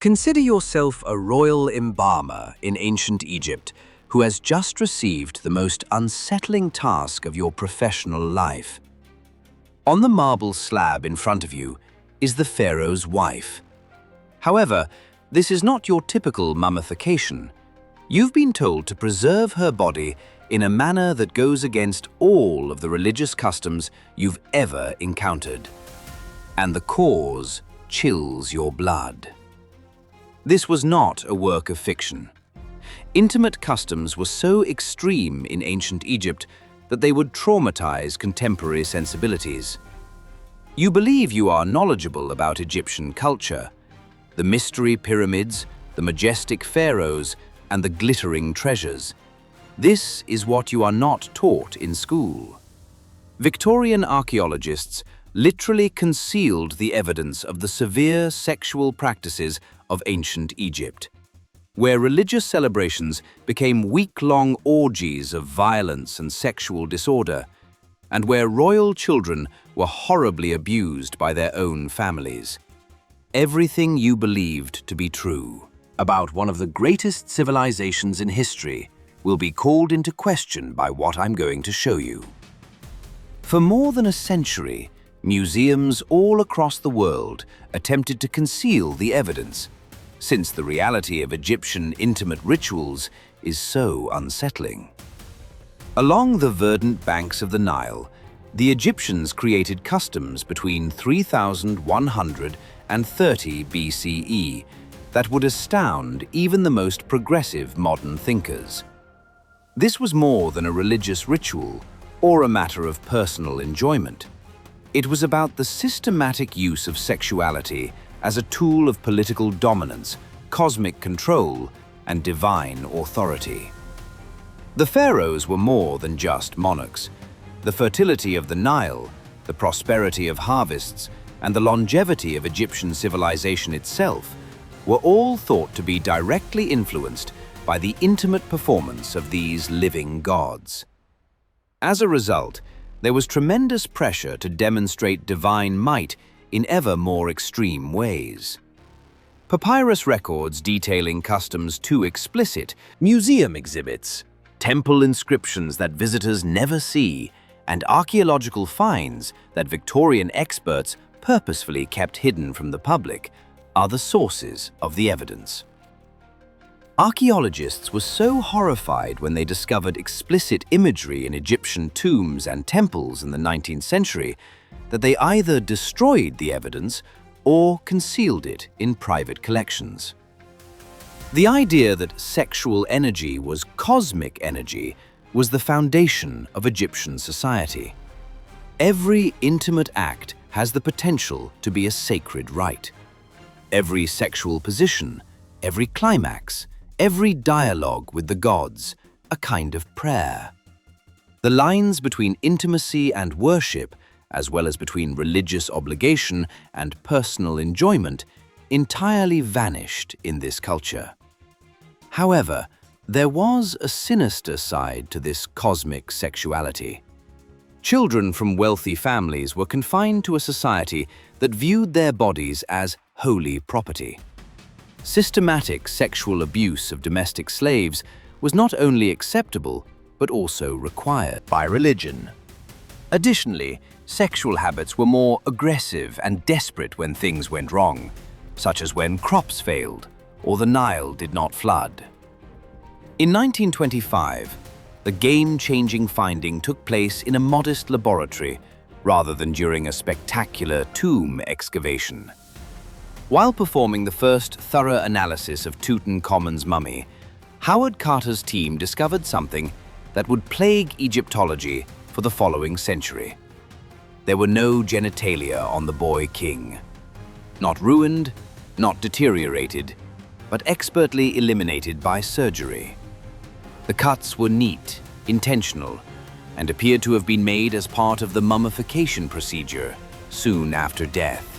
Consider yourself a royal embalmer in ancient Egypt who has just received the most unsettling task of your professional life. On the marble slab in front of you is the pharaoh's wife. However, this is not your typical mummification. You've been told to preserve her body in a manner that goes against all of the religious customs you've ever encountered. And the cause chills your blood. This was not a work of fiction. Intimate customs were so extreme in ancient Egypt that they would traumatize contemporary sensibilities. You believe you are knowledgeable about Egyptian culture, the mystery pyramids, the majestic pharaohs, and the glittering treasures. This is what you are not taught in school. Victorian archaeologists literally concealed the evidence of the severe sexual practices of ancient Egypt, where religious celebrations became week-long orgies of violence and sexual disorder, and where royal children were horribly abused by their own families. Everything you believed to be true about one of the greatest civilizations in history will be called into question by what I'm going to show you. For more than a century, museums all across the world attempted to conceal the evidence, since the reality of Egyptian intimate rituals is so unsettling. Along the verdant banks of the Nile, the Egyptians created customs between 3130 BCE that would astound even the most progressive modern thinkers. This was more than a religious ritual or a matter of personal enjoyment. It was about the systematic use of sexuality as a tool of political dominance, cosmic control, and divine authority. The pharaohs were more than just monarchs. The fertility of the Nile, the prosperity of harvests, and the longevity of Egyptian civilization itself were all thought to be directly influenced by the intimate performance of these living gods. As a result, there was tremendous pressure to demonstrate divine might in ever more extreme ways. Papyrus records detailing customs too explicit, museum exhibits, temple inscriptions that visitors never see, and archaeological finds that Victorian experts purposefully kept hidden from the public are the sources of the evidence. Archaeologists were so horrified when they discovered explicit imagery in Egyptian tombs and temples in the 19th century that they either destroyed the evidence or concealed it in private collections. The idea that sexual energy was cosmic energy was the foundation of Egyptian society. Every intimate act has the potential to be a sacred rite. Every sexual position, every climax, every dialogue with the gods, a kind of prayer. The lines between intimacy and worship, as well as between religious obligation and personal enjoyment, entirely vanished in this culture. However, there was a sinister side to this cosmic sexuality. Children from wealthy families were confined to a society that viewed their bodies as holy property. Systematic sexual abuse of domestic slaves was not only acceptable, but also required by religion. Additionally, sexual habits were more aggressive and desperate when things went wrong, such as when crops failed or the Nile did not flood. In 1925, the game-changing finding took place in a modest laboratory rather than during a spectacular tomb excavation. While performing the first thorough analysis of Tutankhamun's mummy, Howard Carter's team discovered something that would plague Egyptology for the following century. There were no genitalia on the boy king. Not ruined, not deteriorated, but expertly eliminated by surgery. The cuts were neat, intentional, and appeared to have been made as part of the mummification procedure soon after death.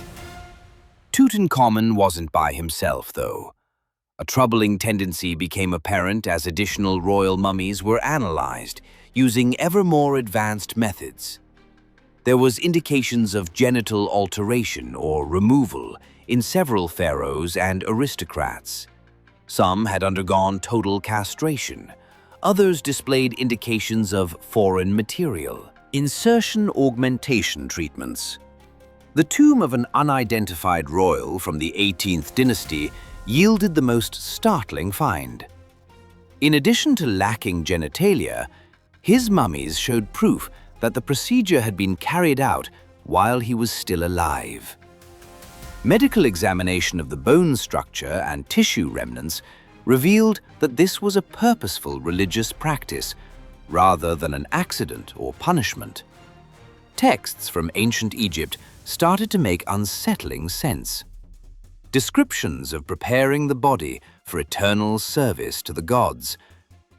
Tutankhamun wasn't by himself, though. A troubling tendency became apparent as additional royal mummies were analyzed using ever more advanced methods. There was indications of genital alteration or removal in several pharaohs and aristocrats. Some had undergone total castration. Others displayed indications of foreign material, insertion-augmentation treatments. The tomb of an unidentified royal from the 18th dynasty yielded the most startling find. In addition to lacking genitalia, his mummies showed proof that the procedure had been carried out while he was still alive. Medical examination of the bone structure and tissue remnants revealed that this was a purposeful religious practice rather than an accident or punishment. Texts from ancient Egypt started to make unsettling sense. Descriptions of preparing the body for eternal service to the gods,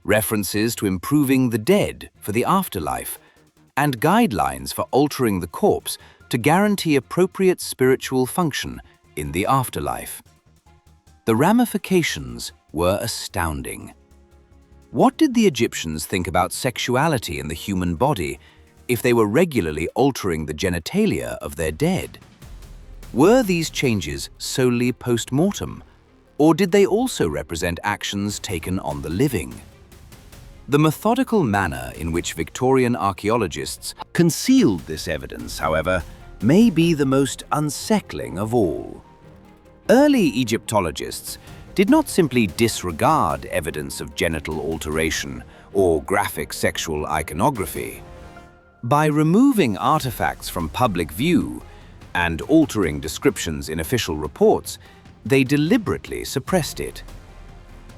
references to improving the dead for the afterlife, and guidelines for altering the corpse to guarantee appropriate spiritual function in the afterlife. The ramifications were astounding. What did the Egyptians think about sexuality in the human body if they were regularly altering the genitalia of their dead? Were these changes solely post-mortem, or did they also represent actions taken on the living? The methodical manner in which Victorian archaeologists concealed this evidence, however, may be the most unsettling of all. Early Egyptologists did not simply disregard evidence of genital alteration or graphic sexual iconography. By removing artifacts from public view and altering descriptions in official reports, they deliberately suppressed it.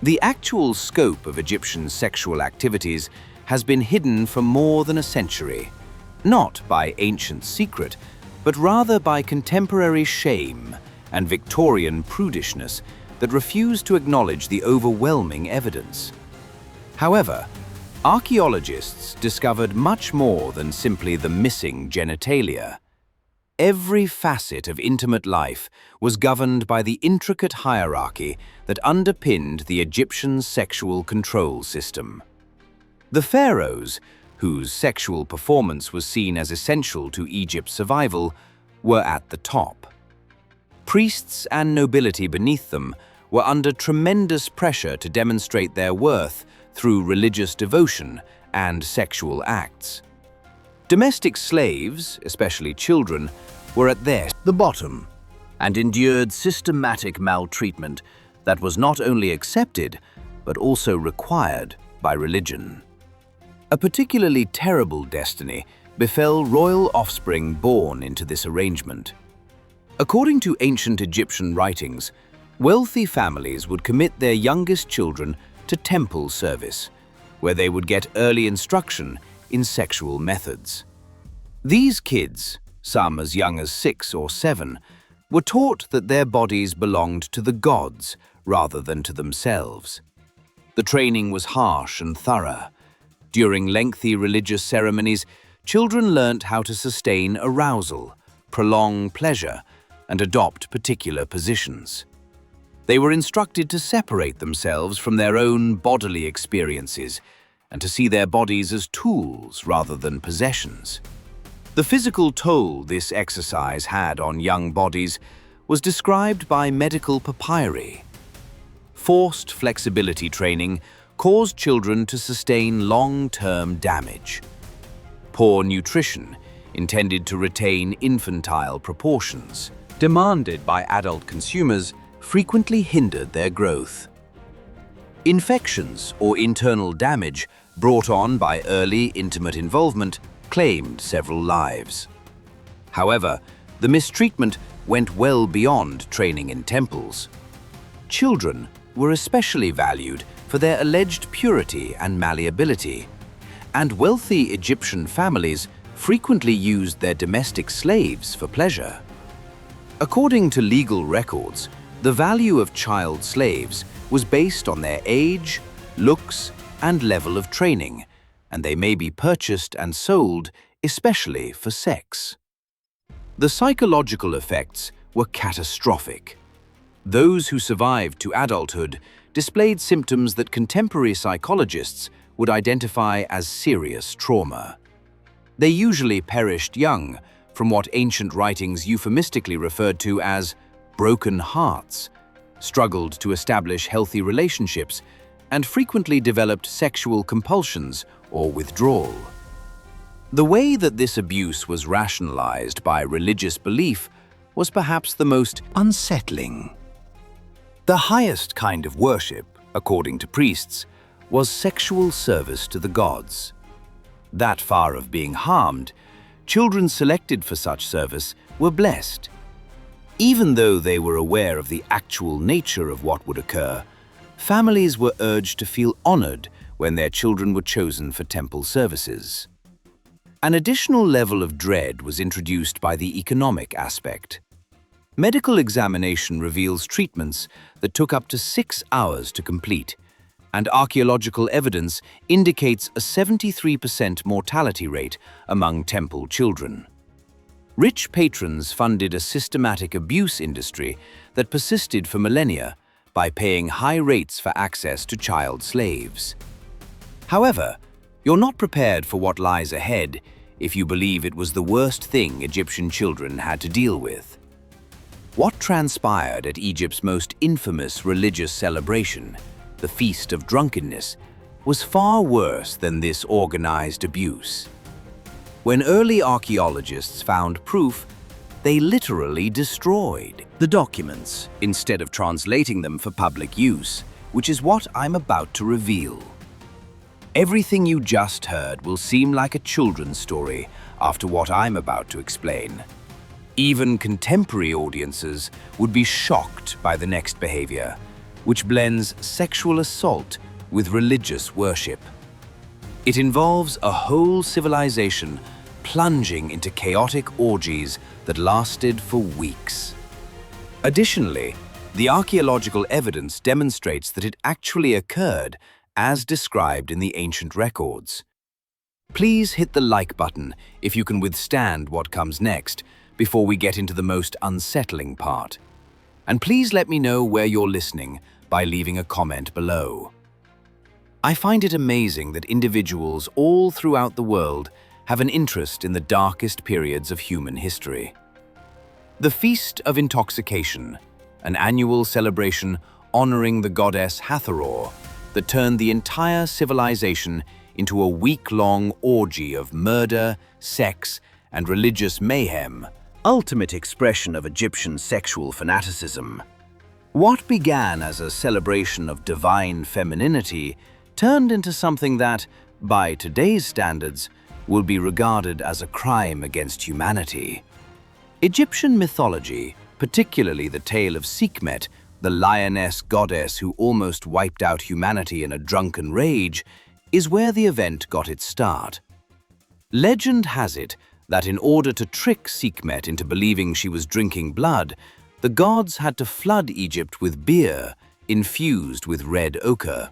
The actual scope of Egyptian sexual activities has been hidden for more than a century, not by ancient secret, but rather by contemporary shame and Victorian prudishness that refuse to acknowledge the overwhelming evidence. However, archaeologists discovered much more than simply the missing genitalia. Every facet of intimate life was governed by the intricate hierarchy that underpinned the Egyptian sexual control system. The pharaohs, whose sexual performance was seen as essential to Egypt's survival, were at the top. Priests and nobility beneath them were under tremendous pressure to demonstrate their worth through religious devotion and sexual acts. Domestic slaves, especially children, were at the bottom and endured systematic maltreatment that was not only accepted but also required by religion. A particularly terrible destiny befell royal offspring born into this arrangement. According to ancient Egyptian writings, wealthy families would commit their youngest children to temple service, where they would get early instruction in sexual methods. These kids, some as young as 6 or 7, were taught that their bodies belonged to the gods rather than to themselves. The training was harsh and thorough. During lengthy religious ceremonies, children learnt how to sustain arousal, prolong pleasure, and adopt particular positions. They were instructed to separate themselves from their own bodily experiences and to see their bodies as tools rather than possessions. The physical toll this exercise had on young bodies was described by medical papyri. Forced flexibility training caused children to sustain long-term damage. Poor nutrition, intended to retain infantile proportions, demanded by adult consumers, frequently hindered their growth. Infections or internal damage brought on by early intimate involvement claimed several lives. However, the mistreatment went well beyond training in temples. Children were especially valued for their alleged purity and malleability, and wealthy Egyptian families frequently used their domestic slaves for pleasure. According to legal records, the value of child slaves was based on their age, looks, and level of training, and they may be purchased and sold, especially for sex. The psychological effects were catastrophic. Those who survived to adulthood displayed symptoms that contemporary psychologists would identify as serious trauma. They usually perished young, from what ancient writings euphemistically referred to as broken hearts, struggled to establish healthy relationships, and frequently developed sexual compulsions or withdrawal. The way that this abuse was rationalized by religious belief was perhaps the most unsettling. The highest kind of worship, according to priests, was sexual service to the gods. That far of being harmed, children selected for such service were blessed. Even though they were aware of the actual nature of what would occur, families were urged to feel honored when their children were chosen for temple services. An additional level of dread was introduced by the economic aspect. Medical examination reveals treatments that took up to 6 hours to complete, and archaeological evidence indicates a 73% mortality rate among temple children. Rich patrons funded a systematic abuse industry that persisted for millennia by paying high rates for access to child slaves. However, you're not prepared for what lies ahead if you believe it was the worst thing Egyptian children had to deal with. What transpired at Egypt's most infamous religious celebration, the Feast of Drunkenness, was far worse than this organized abuse. When early archaeologists found proof, they literally destroyed the documents instead of translating them for public use, which is what I'm about to reveal. Everything you just heard will seem like a children's story after what I'm about to explain. Even contemporary audiences would be shocked by the next behavior, which blends sexual assault with religious worship. It involves a whole civilization plunging into chaotic orgies that lasted for weeks. Additionally, the archaeological evidence demonstrates that it actually occurred as described in the ancient records. Please hit the like button if you can withstand what comes next before we get into the most unsettling part. And please let me know where you're listening by leaving a comment below. I find it amazing that individuals all throughout the world have an interest in the darkest periods of human history. The Feast of Intoxication, an annual celebration honoring the goddess Hathor that turned the entire civilization into a week-long orgy of murder, sex, and religious mayhem, ultimate expression of Egyptian sexual fanaticism. What began as a celebration of divine femininity turned into something that, by today's standards, will be regarded as a crime against humanity. Egyptian mythology, particularly the tale of Sekhmet, the lioness goddess who almost wiped out humanity in a drunken rage, is where the event got its start. Legend has it that in order to trick Sekhmet into believing she was drinking blood, the gods had to flood Egypt with beer infused with red ochre.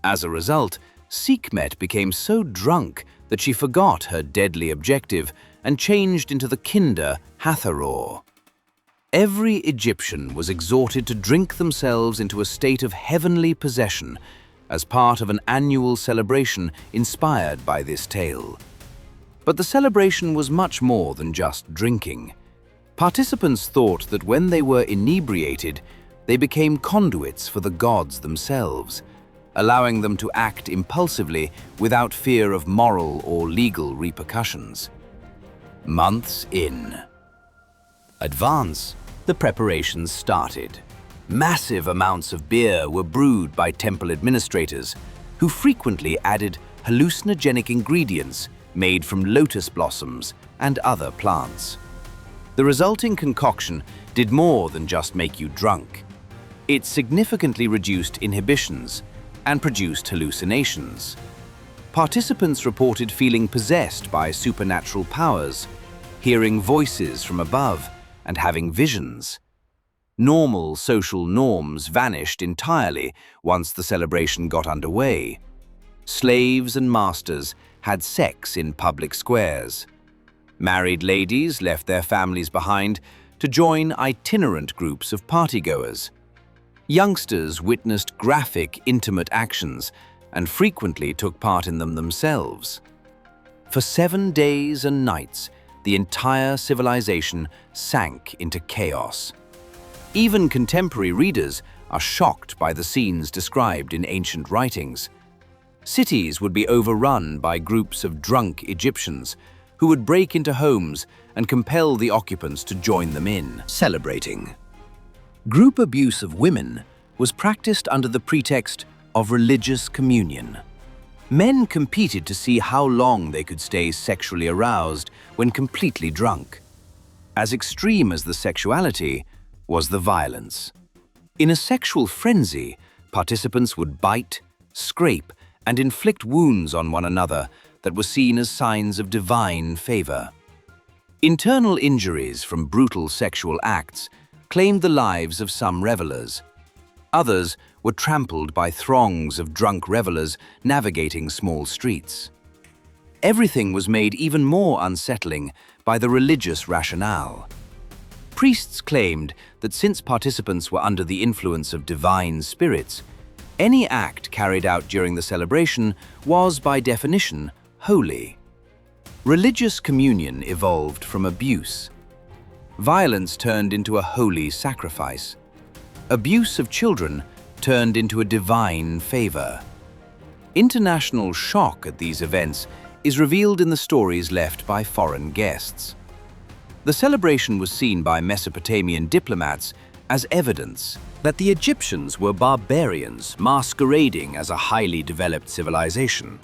As a result, Sekhmet became so drunk that she forgot her deadly objective and changed into the Kinder Hathor. Every Egyptian was exhorted to drink themselves into a state of heavenly possession as part of an annual celebration inspired by this tale. But the celebration was much more than just drinking. Participants thought that when they were inebriated, they became conduits for the gods themselves, allowing them to act impulsively without fear of moral or legal repercussions. Months in advance, the preparations started. Massive amounts of beer were brewed by temple administrators, who frequently added hallucinogenic ingredients made from lotus blossoms and other plants. The resulting concoction did more than just make you drunk. It significantly reduced inhibitions and produced hallucinations. Participants reported feeling possessed by supernatural powers, hearing voices from above, and having visions. Normal social norms vanished entirely once the celebration got underway. Slaves and masters had sex in public squares. Married ladies left their families behind to join itinerant groups of partygoers. Youngsters witnessed graphic, intimate actions and frequently took part in them themselves. For 7 days and nights, the entire civilization sank into chaos. Even contemporary readers are shocked by the scenes described in ancient writings. Cities would be overrun by groups of drunk Egyptians who would break into homes and compel the occupants to join them in, celebrating. Group abuse of women was practiced under the pretext of religious communion. Men competed to see how long they could stay sexually aroused when completely drunk. As extreme as the sexuality was the violence. In a sexual frenzy, participants would bite, scrape, and inflict wounds on one another that were seen as signs of divine favor. Internal injuries from brutal sexual acts claimed the lives of some revelers. Others were trampled by throngs of drunk revelers navigating small streets. Everything was made even more unsettling by the religious rationale. Priests claimed that since participants were under the influence of divine spirits, any act carried out during the celebration was, by definition, holy. Religious communion evolved from abuse. Violence turned into a holy sacrifice. Abuse of children turned into a divine favor. International shock at these events is revealed in the stories left by foreign guests. The celebration was seen by Mesopotamian diplomats as evidence that the Egyptians were barbarians masquerading as a highly developed civilization.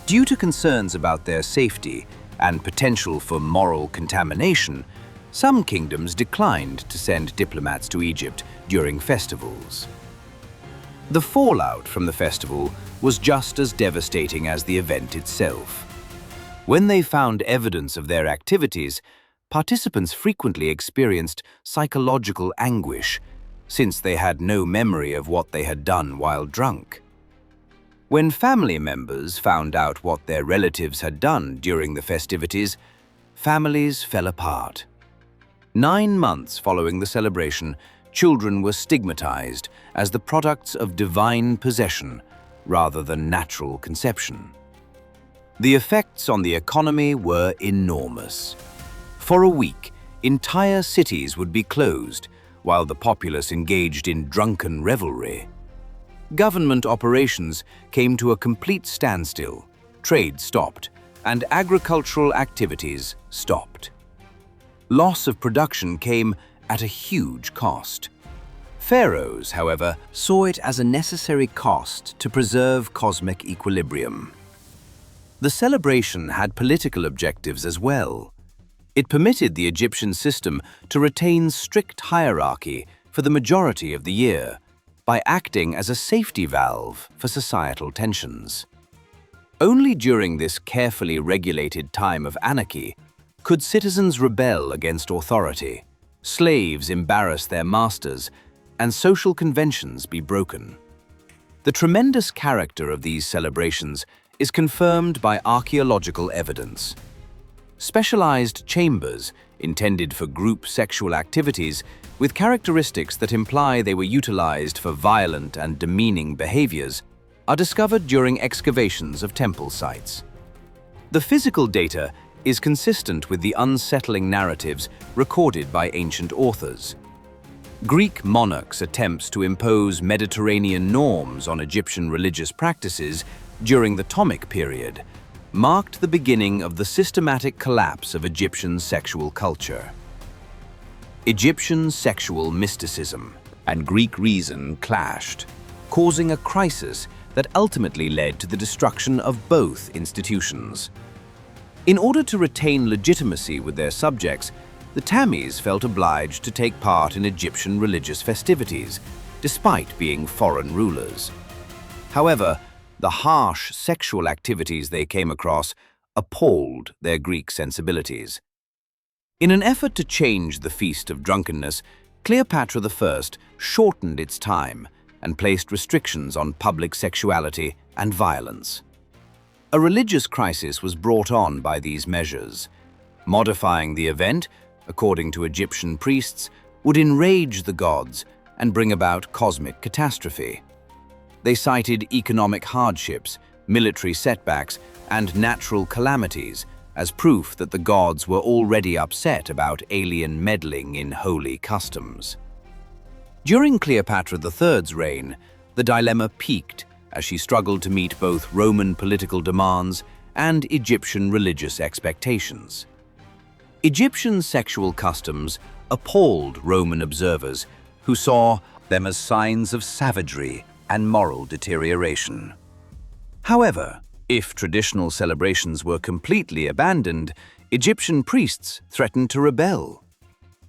Due to concerns about their safety and potential for moral contamination, some kingdoms declined to send diplomats to Egypt during festivals. The fallout from the festival was just as devastating as the event itself. When they found evidence of their activities, participants frequently experienced psychological anguish, since they had no memory of what they had done while drunk. When family members found out what their relatives had done during the festivities, families fell apart. 9 months following the celebration, children were stigmatized as the products of divine possession rather than natural conception. The effects on the economy were enormous. For a week, entire cities would be closed while the populace engaged in drunken revelry. Government operations came to a complete standstill, trade stopped, and agricultural activities stopped. Loss of production came at a huge cost. Pharaohs, however, saw it as a necessary cost to preserve cosmic equilibrium. The celebration had political objectives as well. It permitted the Egyptian system to retain strict hierarchy for the majority of the year by acting as a safety valve for societal tensions. Only during this carefully regulated time of anarchy could citizens rebel against authority, slaves embarrass their masters, and social conventions be broken. The tremendous character of these celebrations is confirmed by archaeological evidence. Specialized chambers, intended for group sexual activities, with characteristics that imply they were utilized for violent and demeaning behaviors, are discovered during excavations of temple sites. The physical data is consistent with the unsettling narratives recorded by ancient authors. Greek monarchs' attempts to impose Mediterranean norms on Egyptian religious practices during the Ptolemaic period marked the beginning of the systematic collapse of Egyptian sexual culture. Egyptian sexual mysticism and Greek reason clashed, causing a crisis that ultimately led to the destruction of both institutions. In order to retain legitimacy with their subjects, the Tamiz felt obliged to take part in Egyptian religious festivities, despite being foreign rulers. However, the harsh sexual activities they came across appalled their Greek sensibilities. In an effort to change the Feast of Drunkenness, Cleopatra I shortened its time and placed restrictions on public sexuality and violence. A religious crisis was brought on by these measures. Modifying the event, according to Egyptian priests, would enrage the gods and bring about cosmic catastrophe. They cited economic hardships, military setbacks, and natural calamities as proof that the gods were already upset about alien meddling in holy customs. During Cleopatra III's reign, the dilemma peaked as she struggled to meet both Roman political demands and Egyptian religious expectations. Egyptian sexual customs appalled Roman observers who saw them as signs of savagery and moral deterioration. However, if traditional celebrations were completely abandoned, Egyptian priests threatened to rebel.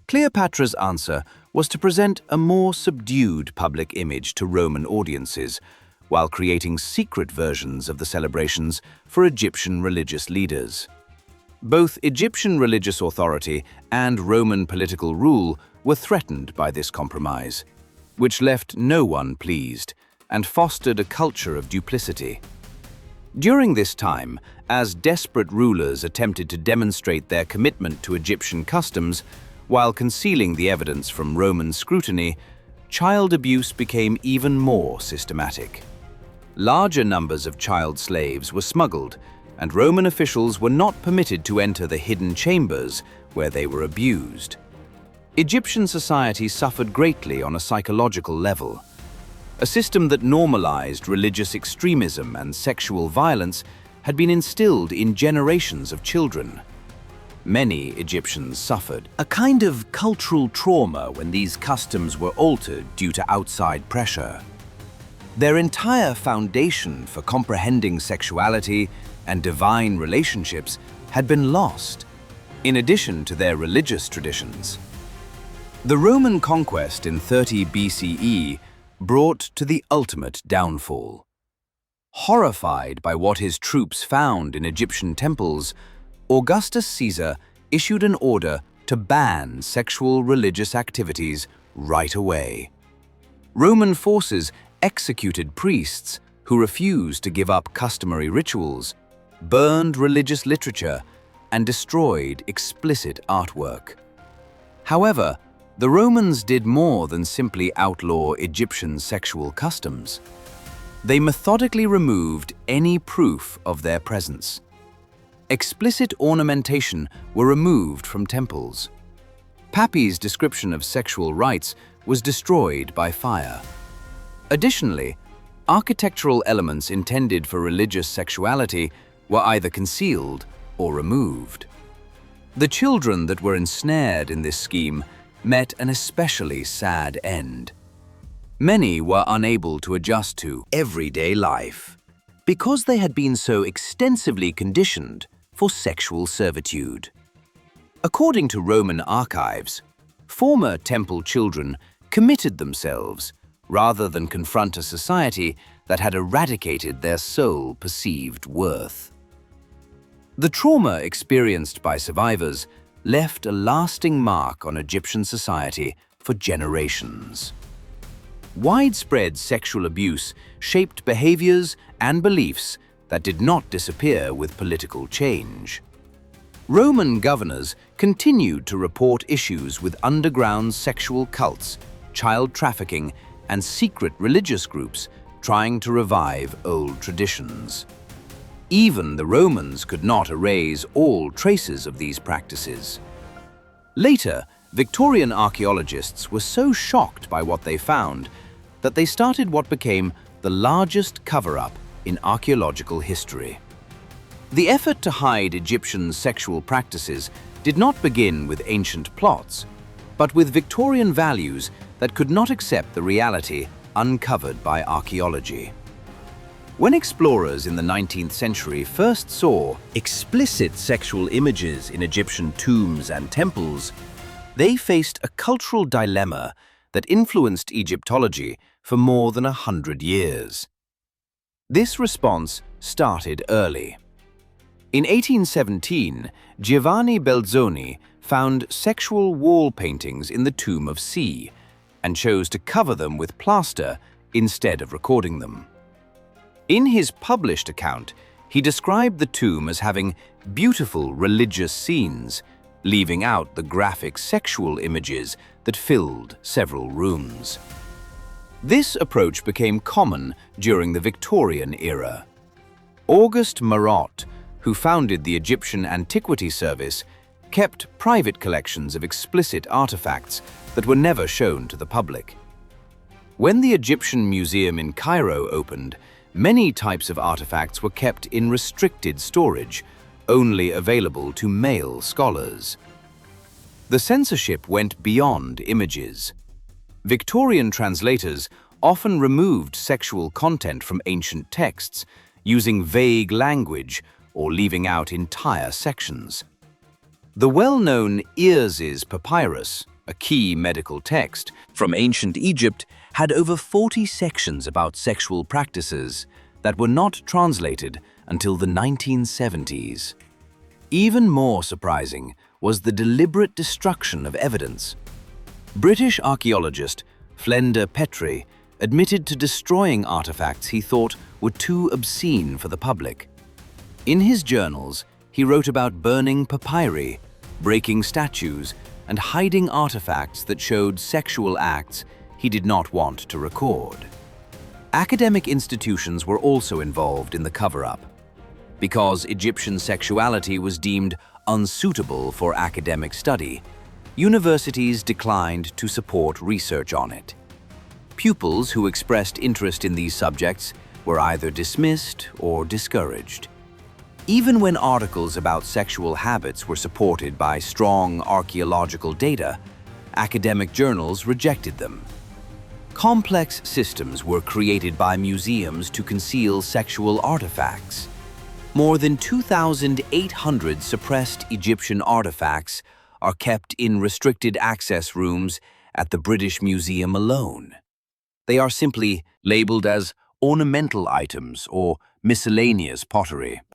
Cleopatra's answer was to present a more subdued public image to Roman audiences, while creating secret versions of the celebrations for Egyptian religious leaders. Both Egyptian religious authority and Roman political rule were threatened by this compromise, which left no one pleased and fostered a culture of duplicity. During this time, as desperate rulers attempted to demonstrate their commitment to Egyptian customs while concealing the evidence from Roman scrutiny, child abuse became even more systematic. Larger numbers of child slaves were smuggled, and Roman officials were not permitted to enter the hidden chambers where they were abused. Egyptian society suffered greatly on a psychological level. A system that normalized religious extremism and sexual violence had been instilled in generations of children. Many Egyptians suffered a kind of cultural trauma when these customs were altered due to outside pressure. Their entire foundation for comprehending sexuality and divine relationships had been lost, in addition to their religious traditions. The Roman conquest in 30 BCE brought to the ultimate downfall. Horrified by what his troops found in Egyptian temples, Augustus Caesar issued an order to ban sexual religious activities right away. Roman forces executed priests who refused to give up customary rituals, burned religious literature, and destroyed explicit artwork. However, the Romans did more than simply outlaw Egyptian sexual customs. They methodically removed any proof of their presence. Explicit ornamentation were removed from temples. Pappy's description of sexual rites was destroyed by fire. Additionally, architectural elements intended for religious sexuality were either concealed or removed. The children that were ensnared in this scheme met an especially sad end. Many were unable to adjust to everyday life because they had been so extensively conditioned for sexual servitude. According to Roman archives, former temple children committed themselves rather than confront a society that had eradicated their sole perceived worth. The trauma experienced by survivors left a lasting mark on Egyptian society for generations. Widespread sexual abuse shaped behaviors and beliefs that did not disappear with political change. Roman governors continued to report issues with underground sexual cults, child trafficking, and secret religious groups trying to revive old traditions. Even the Romans could not erase all traces of these practices. Later, Victorian archaeologists were so shocked by what they found that they started what became the largest cover-up in archaeological history. The effort to hide Egyptian sexual practices did not begin with ancient plots, but with Victorian values that could not accept the reality uncovered by archaeology. When explorers in the 19th century first saw explicit sexual images in Egyptian tombs and temples, they faced a cultural dilemma that influenced Egyptology for more than 100 years. This response started early. In 1817, Giovanni Belzoni found sexual wall paintings in the Tomb of C and chose to cover them with plaster instead of recording them. In his published account, he described the tomb as having beautiful religious scenes, leaving out the graphic sexual images that filled several rooms. This approach became common during the Victorian era. Auguste Marot, who founded the Egyptian Antiquity Service, kept private collections of explicit artifacts that were never shown to the public. When the Egyptian Museum in Cairo opened, many types of artifacts were kept in restricted storage, only available to male scholars. The censorship went beyond images. Victorian translators often removed sexual content from ancient texts, using vague language or leaving out entire sections. The well-known Ears's Papyrus, a key medical text from ancient Egypt, had over 40 sections about sexual practices that were not translated until the 1970s. Even more surprising was the deliberate destruction of evidence. British archaeologist Flender Petrie admitted to destroying artifacts he thought were too obscene for the public. In his journals, he wrote about burning papyri, breaking statues, and hiding artifacts that showed sexual acts he did not want to record. Academic institutions were also involved in the cover-up. Because Egyptian sexuality was deemed unsuitable for academic study, universities declined to support research on it. Pupils who expressed interest in these subjects were either dismissed or discouraged. Even when articles about sexual habits were supported by strong archaeological data, academic journals rejected them. Complex systems were created by museums to conceal sexual artifacts. More than 2,800 suppressed Egyptian artifacts are kept in restricted access rooms at the British Museum alone. They are simply labeled as ornamental items or miscellaneous pottery.